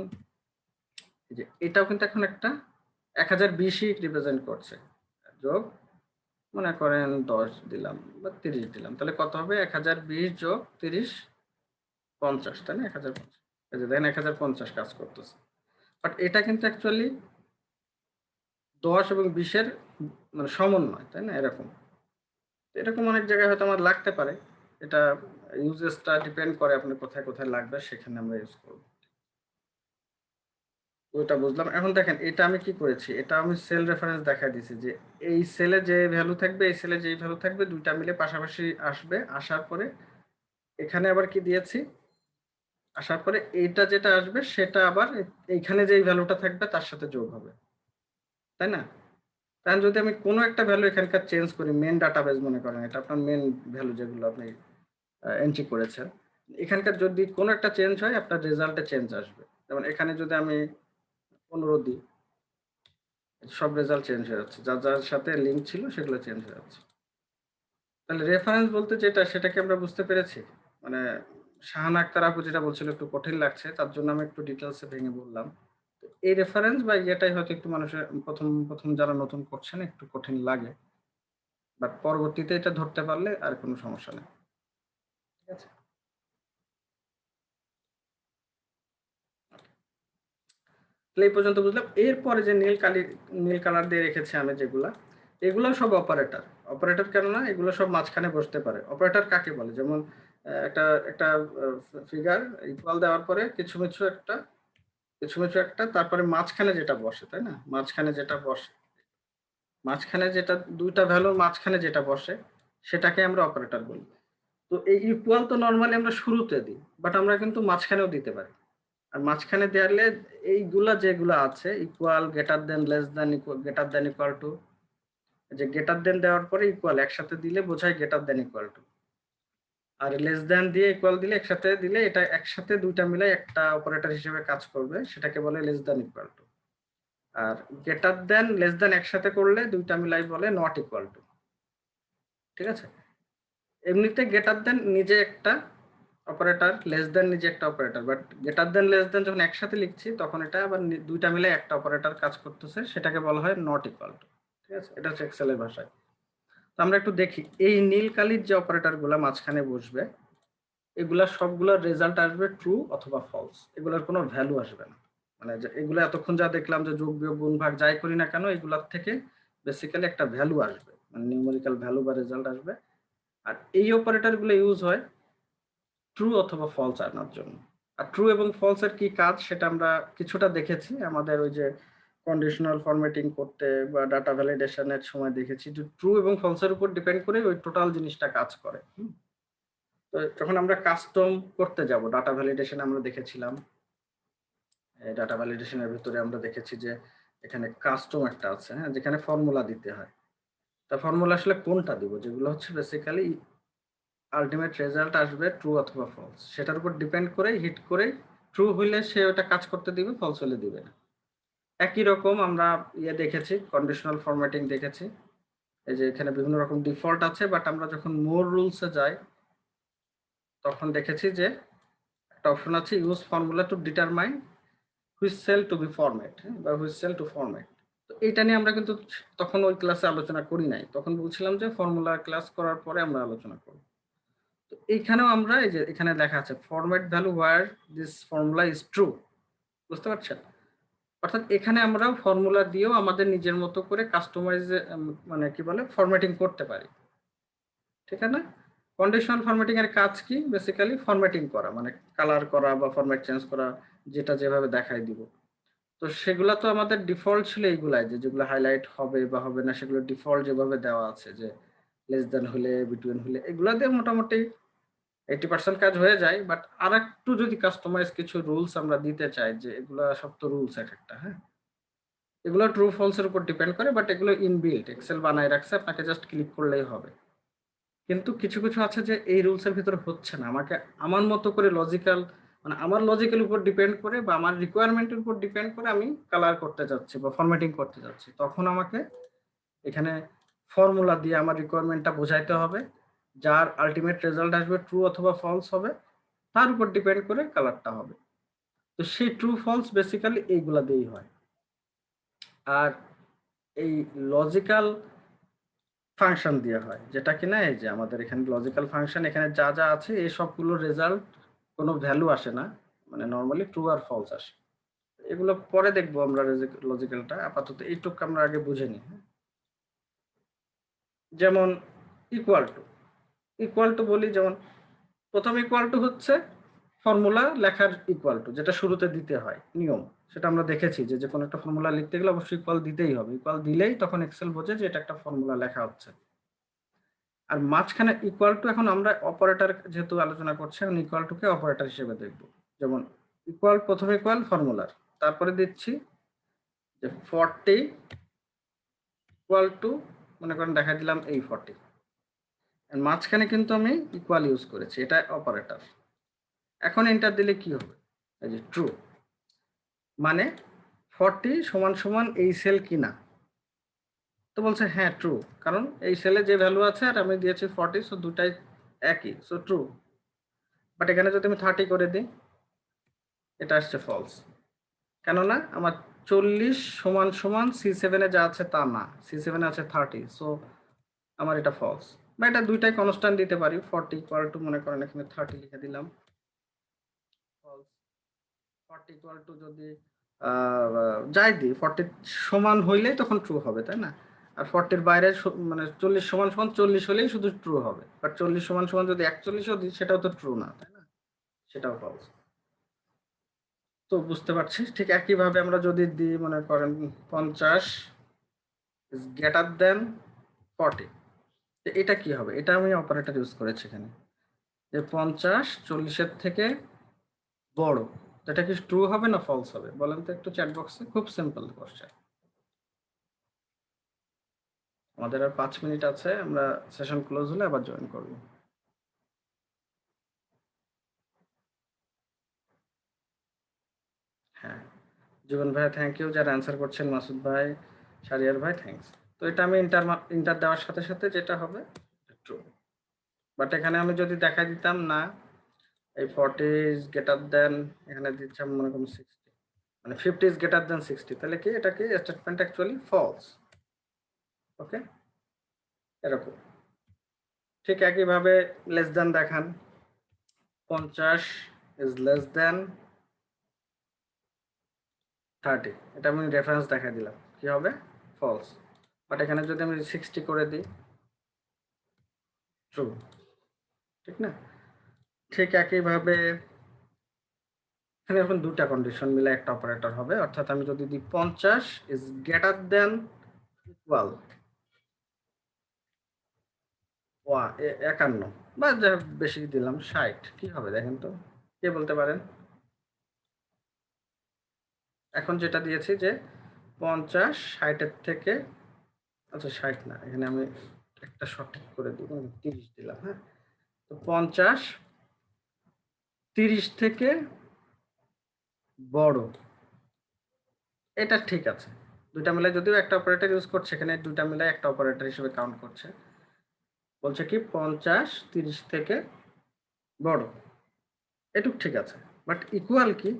এই যে এটাও কিন্তু এখন একটা 1020ই রিপ্রেজেন্ট করছে। যোগ মনে করেন 10 দিলাম বা 30 দিলাম, তাহলে কত হবে? 1020 যোগ 30 50, তাই না? 1050, এই যে দেখেন 1050 কাজ করতেছে। বাট এটা কিন্তু অ্যাকচুয়ালি 10 এবং 20-এর মানে সমন্বয়, তাই না? এরকম এরকম অনেক জায়গায় হয়তো আমার লাগতে পারে। এটা ইউজেসটা ডিপেন্ড করে আপনি কোথায় কোথায় লাগবে, সেখানে আমরা ইউজ করব। ওইটা বুঝলাম। এখন দেখেন এটা আমি কি করেছি, এটা আমি সেল রেফারেন্স দেখাই দিয়েছি যে এই সেলে যে ভ্যালু থাকবে, এই সেলে যেই ভ্যালু থাকবে, দুইটা মিলে পাশাপাশি আসবে। আসার পরে এখানে আবার কি দিয়েছি, আসার পরে এইটা যেটা আসবে সেটা আবার এইখানে যেই ভ্যালুটা থাকবে তার সাথে যোগ হবে, তাই না? তাহলে যদি আমি কোনো একটা ভ্যালু এখানকার চেঞ্জ করি, মেন ডাটাবেস মনে করেন এটা আপনার মেন ভ্যালু যেগুলো আপনি এন্ট্রি করেছেন, এখানকার যদি কোনো একটা চেঞ্জ হয় আপনার রেজাল্টে চেঞ্জ আসবে। যেমন এখানে যদি আমি 15 দিই, সব রেজাল্ট চেঞ্জ হয়ে যাচ্ছে, যার যার সাথে লিঙ্ক ছিল সেগুলো চেঞ্জ হয়ে যাচ্ছে। তাহলে রেফারেন্স বলতে যেটা, সেটা কি আমরা বুঝতে পেরেছি? মানে শাহানা আক্তার আপু যেটা বলছিল একটু কঠিন লাগছে, তার জন্য আমি একটু ডিটেলসে ভেঙে বললাম। এই রেফারেন্স বা এটাই হয়তো একটু মানুষের প্রথম প্রথম যারা নতুন করছেন একটু কঠিন লাগে, বাট পরবর্তীতে এটা ধরতে পারলে আর কোনো সমস্যা নেই। ঠিক আছে, তাহলে এই পর্যন্ত বুঝলাম। এরপরে যে নীল কালার দিয়ে রেখেছি আমি যেগুলা, এগুলো সব অপারেটর। অপারেটর কেন না, এগুলো সব মাঝখানে বসতে পারে। অপারেটর কাকে বলে? যেমন একটা একটা ফিগার ইকুয়াল দেওয়ার পরে কিছু কিছু একটা তারপরে মাঝখানে যেটা বসে, তাই না? মাঝখানে যেটা দুইটা ভ্যালুর মাঝখানে যেটা বসে সেটাকে আমরা অপারেটর বলি। তো এই ইকুয়াল তো নর্মালি আমরা শুরুতে দিই, বাট আমরা কিন্তু মাঝখানেও দিতে পারি। আর মাঝখানে দেয়ালে এইগুলা যেগুলো আছে, equal, greater than, less than, greater than, equal to, যে গ্রেটার দেন দেওয়ার পরে ইকুয়াল একসাথে দিলে বোঝায় গ্রেটার দেন ইকুয়াল টু, আর লেস দেন দিয়ে ইকুয়াল দিলে একসাথে দিলে এটা একসাথে দুইটা মিলে একটা অপারেটর হিসেবে কাজ করবে, সেটাকে বলে লেস দেন ইকুয়াল টু। আর গ্রেটার দেন লেস দেন একসাথে করলে দুইটা মিলাই বলে নট ইকুয়াল টু। ঠিক আছে, এমনিতে গ্রেটার দেন নিজে একটা অপারেটর, লেস দেন নিজে একটা operator, but greater than less দেন যখন একসাথে লিখছি তখন এটা আবার দুইটা মিলে একটা অপারেটর কাজ করতেছে, সেটাকে বলা হয় নট ইকুয়াল টু। ঠিক আছে, এটা হচ্ছে এক্সেলের ভাষায়। তো আমরা একটু দেখি এই নীল কালির যে অপারেটর গুলা মাঝখানে বসবে, এগুলা সবগুলোর রেজাল্ট আসবে ট্রু অথবা ফলস, এগুলোর কোনো ভ্যালু আসবে না। মানে এগুলো এতক্ষণ যা দেখলাম যে যোগ বিয়োগ গুণ ভাগ যাই করি না কেন, এগুলার থেকে বেসিক্যালি একটা ভ্যালু আসবে, মানে নিউমেরিক্যাল ভ্যালু বা রেজাল্ট আসবে। আর এই অপারেটর গুলো ইউজ হয় ট্রু অথবা ফলস আনার জন্য। আর ট্রু এবং ফলস এর কি কাজ সেটা আমরা কিছুটা দেখেছি আমাদের ওই যে কন্ডিশনাল ফরম্যাটিং করতে বা ডাটা ভ্যালিডেশনের সময় দেখেছি যে ট্রু এবং ফলস এর উপর ডিপেন্ড করে ওই টোটাল জিনিসটা কাজ করে। তো যখন আমরা কাস্টম করতে যাব, ডাটা ভ্যালিডেশন আমরা দেখেছিলাম, ডাটা ভ্যালিডেশনের ভিতরে আমরা দেখেছি যে এখানে কাস্টম একটা আছে, হ্যাঁ, যেখানে ফর্মুলা দিতে হয়। তা ফর্মুলা আসলে কোনটা দিব, যেগুলো হচ্ছে বেসিক্যালি আলটিমেট রেজাল্ট আসবে ট্রু অথবা ফলস, সেটার উপর ডিপেন্ড করে হিট করে ট্রু হইলে সে ওটা কাজ করতে দিবে, ফলস হলে দিবে না। একই রকম আমরা দেখেছি, কন্ডিশনাল ফরম্যাটিং দেখেছি। এই যে এখানে বিভিন্ন রকম ডিফল্ট আছে, বাট আমরা যখন মোর রুলসে যাই তখন দেখেছি যে একটা অপশন আছে use formula to determine which cell to be format, বা হুইচ সেল টু ফরম্যাট। তো এটা নিয়ে আমরা কিন্তু তখন ওই ক্লাসে আলোচনা করি নাই, তখন বলছিলাম যে ফর্মুলা ক্লাস করার পরে আমরা আলোচনা করব। তো এইখানেও আমরা এই যে এখানে লেখা আছে format value where this formula is true, বুঝতে পারছেন? অর্থাৎ এখানে আমরা ফর্মুলা দিয়েও আমাদের নিজের মতো করে কাস্টমাইজ, মানে কি বলে, ফরম্যাটিং করতে পারি, ঠিক আছে না? কন্ডিশনাল ফরম্যাটিং এর কাজ কি? বেসিক্যালি ফরম্যাটিং করা, মানে কালার করা বা ফরম্যাট চেঞ্জ করা, যেটা যেভাবে দেখাই দিব। তো সেগুলা তো আমাদের ডিফল্ট ছিল এইগুলাই, যে যেগুলো হাইলাইট হবে বা হবে না সেগুলো ডিফল্ট যেভাবে দেওয়া আছে, যে লেস দেন হলে, বিটুইন হলে, এগুলা দিয়ে মোটামুটি 80% কাজ হয়ে যায়। বাট আর একটু যদি কাস্টমাইজ কিছু রুলস আমরা দিতে চাই, যে এগুলা সব তো রুলস এক একটা, হ্যাঁ, এগুলো ট্রু ফলস এর উপর ডিপেন্ড করে, বাট এগুলো ইনবিল্ট এক্সেল বানায় রাখছে, আপনাকে জাস্ট ক্লিক করলেই হবে। কিন্তু কিছু কিছু আছে যে এই রুলস এর ভিতরে হচ্ছে না, আমাকে আমার মতো করে লজিক্যাল, মানে আমার লজিক্যাল উপর ডিপেন্ড করে বা আমার রিকোয়ারমেন্টের উপর ডিপেন্ড করে আমি কালার করতে যাচ্ছি বা ফরম্যাটিং করতে যাচ্ছি, তখন আমাকে এখানে ফর্মুলা দিয়ে আমার রিকোয়ারমেন্টটা বোঝাইতে হবে, যার আলটিমেট রেজাল্ট আসবে ট্রু অথবা ফলস হবে, তার উপর ডিপেন্ড করে কালারটা হবে। তো সেই ট্রু ফলস বেসিক্যালি এইগুলা দিয়েই হয়। আর এই লজিক্যাল ফাংশন দিয়ে হয়, যেটা কিনা এই যে আমাদের এখানে লজিক্যাল ফাংশন, এখানে যা যা আছে এই সবগুলো রেজাল্ট কোনো ভ্যালু আসে না, মানে নর্মালি ট্রু আর ফলস আসে। এগুলো পরে দেখবো আমরা লজিক্যালটা, আপাতত এইটুকু আমরা আগে বুঝে নিই। যেমন ইকুয়াল টু, ইকুয়াল টু বলি, যেমন প্রথম ইকুয়াল টু হচ্ছে ফর্মুলা লেখার ইকুয়াল টু, যেটা শুরুতে দিতে হয় নিয়ম, সেটা আমরা দেখেছি যে যে কোনো একটা ফর্মুলা লিখতে গেলে অবশ্যই ইকুয়াল দিতেই হবে, ইকুয়াল দিলেই তখন এক্সেল বোঝে যে এটা একটা ফর্মুলা লেখা হচ্ছে। আর মাঝখানে ইকুয়াল টু, এখন আমরা অপারেটর যেহেতু আলোচনা করছি, এখন ইকুয়াল টুকে অপারেটর হিসেবে দেখব। যেমন ইকুয়াল, প্রথমে ইকুয়াল ফর্মুলার, তারপরে দিচ্ছি যে 40 ইকুয়াল টু, মনে করেন দেখা দিলাম এই 40, মাঝখানে কিন্তু আমি ইকুয়াল ইউজ করেছি, এটা অপারেটর। এখন এন্টার দিলে কি হবে? এই যে ট্রু, মানে 40 সমান সমান এই সেল কিনা। তো বলছে হ্যাঁ ট্রু, কারণ এই সেলে যে ভ্যালু আছে আর আমি দিয়েছি 40, সো দুটাই একই, সো ট্রু। বাট এখানে যদি আমি 30 করে দিই, এটা আসছে ফলস, কেননা আমার 40 সমান সমান C7 যা আছে তা না, C7 আছে 30, সো আমার এটা ফলস। বা এটা দুইটাই কনস্ট্যান্ট দিতে পারি, 40 ইকুয়াল টু, মনে করেন এখানে 30 লিখে দিলাম, ফলস। 40 ইকুয়াল টু যদি যাই দিই, 40 সমান হইলেই তখন ট্রু হবে, তাই না? আর 40-র বাইরে মানে 40 সমান সমান 40 হলেই শুধু ট্রু হবে, বাট 40 সমান সমান যদি 41ও দিই, সেটাও তো ট্রু না, তাই না? সেটাও ফলস। তো বুঝতে পারছি, ঠিক একইভাবে আমরা যদি দিই, মনে করেন 50 ইজ গ্রেটার দেন 40, এটা কি হবে? এটা আমি অপারেটর ইউজ করেছি এখানে, যে 50 40-এর থেকে বড়, এটা কি ট্রু হবে না ফলস হবে বলেন তো একটু চ্যাট বক্সে। খুব সিম্পল কোশ্চেন। আমাদের আর 5 মিনিট আছে, আমরা সেশন ক্লোজ হলে আবার জয়েন করব। হ্যাঁ, জীবন ভাই থ্যাংক ইউ, যারা অ্যান্সার করছেন, মাসুদ ভাই, শারিয়ার ভাই, থ্যাঙ্কস। তো এটা আমি ইন্টার দেওয়ার সাথে সাথে যেটা হবে ট্রু। বাট এখানে আমি যদি দেখা দিতাম না, এই 40 ইজ গ্রেটার দেন, এখানে দিচ্ছি আমি মনে করুন 60, মানে 50 ইজ গ্রেটার দেন 60, তাহলে কি এটা কি স্টেটমেন্ট অ্যাকচুয়ালি ফলস। ওকে, এরকম। ঠিক একইভাবে লেস দেন দেখান, 50 ইজ লেস দেন 30, এটা আমি রেফারেন্স দেখা দিলাম, কি হবে? ফলস। বাট এখানে যদি আমি 60 করে দিই, ট্রু, ঠিক না? ঠিক একইভাবে এখানে এখন দুটা কন্ডিশন মিলে একটা অপারেটর হবে, অর্থাৎ আমি যদি দিই 50 ইজ গ্রেটার দেন ইকুয়াল 51, বা যা বেশি দিলাম 60, কি হবে দেখেন তো, কে বলতে পারেন? এখন যেটা দিয়েছি যে 50 60-এর থেকে, আচ্ছা 60 না, এখানে আমি একটা সঠিক করে দিব, 30 দিলাম, হ্যাঁ। তো 50 30 থেকে বড়, এটা ঠিক আছে। দুইটা মিলে যদিও একটা অপারেটর ইউজ করছে, এখানে দুইটা মিলে একটা অপারেটর হিসেবে কাউন্ট করছে। বলছে কি 50 30 থেকে বড়, এটুক ঠিক আছে। বাট ইকুয়াল কি?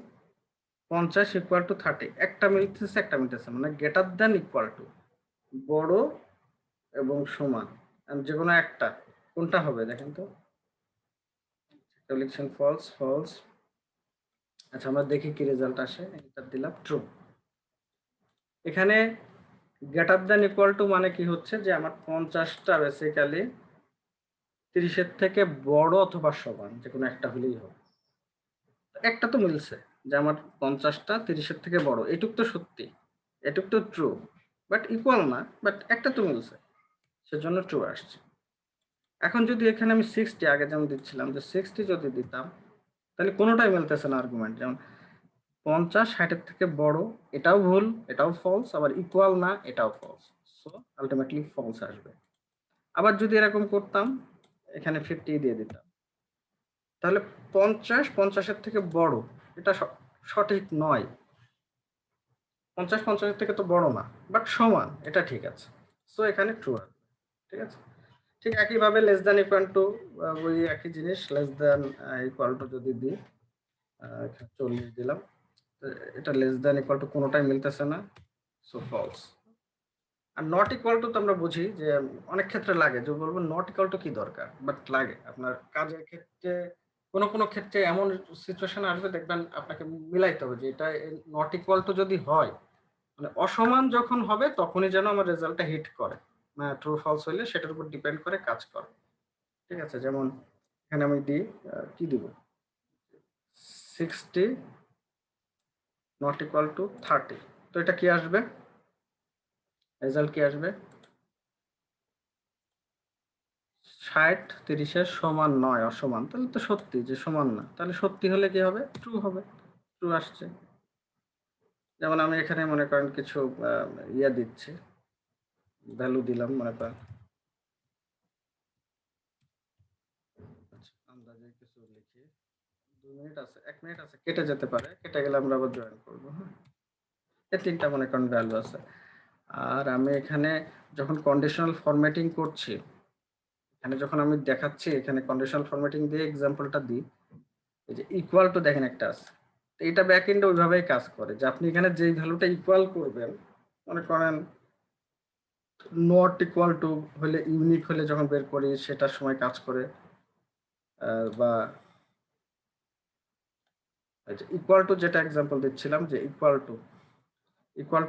50 ইকুয়াল টু 30, একটা মিলতেছে একটা মিলতেছে, মানে গ্রেটার দেন ইকুয়াল টু, বড় এবং সমান, যে কোনো একটা, কোনটা হবে দেখেন তো? লিখছেন ফলস, ফলস। আচ্ছা আমরা দেখি কি রেজাল্ট আসে, এটা দিলাম ট্রু। এখানে গ্রেটার দেন ইকুয়াল টু মানে কি হচ্ছে, যে আমার 50টা বেসিক্যালি 30-এর থেকে বড় অথবা সমান, যে কোনো একটা হলেই হবে। একটা তো মিলছে যে আমার 50টা 30-এর থেকে বড়, এটুক তো সত্যি, এটুক তো ট্রু, বাট ইকুয়াল না, বাট একটা তো মিলছে, সেজন্য ট্রু আসছে। এখন যদি এখানে আমি 60 আগে যেমন দিচ্ছিলাম, যে 60 যদি দিতাম, তাহলে কোনোটাই মিলতেছে না আর্গুমেন্ট। যেমন 50 60-এর থেকে বড়, এটাও ভুল, এটাও ফলস, আবার ইকুয়াল না, এটাও ফলস। সো আলটিমেটলি ফলস আসবে। আবার যদি এরকম করতাম, এখানে 50 দিয়ে দিতাম, তাহলে 50 50-এর থেকে বড়, এটা সঠিক নয়। 50 50-এর থেকে তো বড় না, বাট সমান, এটা ঠিক আছে। সো এখানে ট্রু আসবে। ঠিক আছে। ঠিক একইভাবে লেস দ্যান ইকুয়াল টু, ওই একই জিনিস, লেস দ্যান ইকুয়াল টু যদি দিই, 40 দিলাম, এটা লেস দ্যান ইকুয়াল টু কোনোটাই মিলতেছে না, সো ফলস। আর নট ইকুয়াল টু তো আমরা বুঝি যে অনেক ক্ষেত্রে লাগে, যে বলবো নট ইকুয়াল টু কি দরকার, বাট লাগে আপনার কাজের ক্ষেত্রে। কোনো কোনো ক্ষেত্রে এমন সিচুয়েশন আসবে, দেখবেন আপনাকে মিলাইতে হবে যে এটা নট ইকুয়াল টু যদি হয়, মানে অসমান যখন হবে, তখনই যেন আমার রেজাল্টটা হিট করে। ট্রু ফলস হইলে সেটার উপর ডিপেন্ড করে কাজ করে। ঠিক আছে। যেমন এখানে আমি দিই, কি দিব, 60 নট ইকুয়াল টু 30, তো এটা কি আসবে, রেজাল্ট কি আসবে, 60 30-এর সমান নয়, অসমান। তাহলে তো সত্যি যে সমান না, তাহলে সত্যি হলে কি হবে, ট্রু হবে। ট্রু আসছে। যেমন আমি এখানে মনে করেন কিছু ইয়া দিচ্ছি, ভ্যালু দিলাম, মনে করেন আচ্ছা, আন্দাজে কিছু লিখি। 2 মিনিট আছে, 1 মিনিট আছে, কেটে যেতে পারে, কেটে গেলে আমরা আবার জয়েন করবো। হ্যাঁ, এই 3টা মনে করেন ভ্যালু আছে। আর আমি এখানে যখন কন্ডিশনাল ফরম্যাটিং করছি, এখানে যখন আমি দেখাচ্ছি, এখানে কন্ডিশনাল ফরম্যাটিং দিয়ে এক্সাম্পলটা দিই, এই যে ইকুয়াল টু দেখেন একটা আছে, তো এটা ব্যাক এন্ডে ওইভাবেই কাজ করে, যে আপনি এখানে যেই ভ্যালুটা ইকুয়াল করবেন, মনে করেন নট ইকুয়াল টু হলে, ইউনিক হলে যখন বের করি সেটার সময় কাজ করে, বা ইকুয়াল টু যেটা এক্সাম্পল দিচ্ছিলাম, যে ইকুয়াল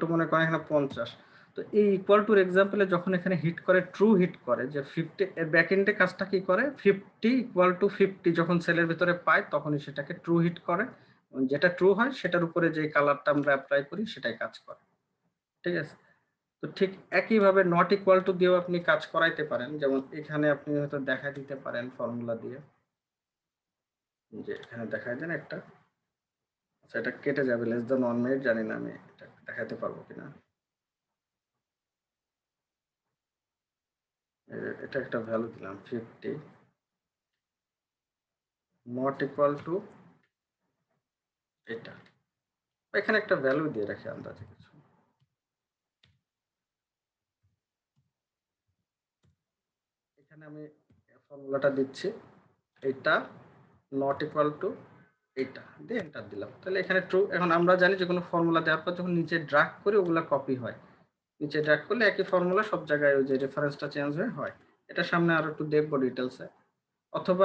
টু মনে করেন এখানে 50, তো এই ইকুয়াল টুর এক্সাম্পলে যখন এখানে হিট করে, ট্রু হিট করে, যে 50 এর ব্যাক এন্ডে কাজটা কি করে, 50 ইকুয়াল টু 50 যখন সেলের ভিতরে পায়, তখনই সেটাকে ট্রু হিট করে। যেটা ট্রু হয় সেটার উপরে যে কালারটা আমরা অ্যাপ্লাই করি সেটাই কাজ করে। ঠিক আছে। তো ঠিক একইভাবে নট ইকুয়াল টু দিয়েও আপনি কাজ করাইতে পারেন। যেমন এখানে আপনি হয়তো দেখা দিতে পারেন ফর্মুলা দিয়ে, যে এখানে দেখাই দেন একটা, আচ্ছা এটা কেটে যাবে, লেস দ্যান 1 মিনিট, জানি না আমি এটা দেখাতে পারবো কিনা। এটা একটা ভ্যালু দিলাম 50 নট ইকুয়াল টু এটা, এখানে একটা ভ্যালু দিয়ে রাখি আন্দাজে কিছু, এখানে আমি ফর্মুলাটা দিচ্ছি, এটা নট ইকুয়াল টু এটা দিয়ে এন্টার দিলাম, তাহলে এখানে ট্রু। এখন আমরা জানি যে কোনো ফর্মুলা দেওয়ার পর যখন নিচে ড্রাগ করে ওগুলা কপি হয়, নিচে ড্রাগ করলে একই ফর্মুলা সব জায়গায় ওই যে রেফারেন্সটা চেঞ্জ হয়ে হয়। এটা সামনে আরো একটু দেখবো ডিটেলসে, অথবা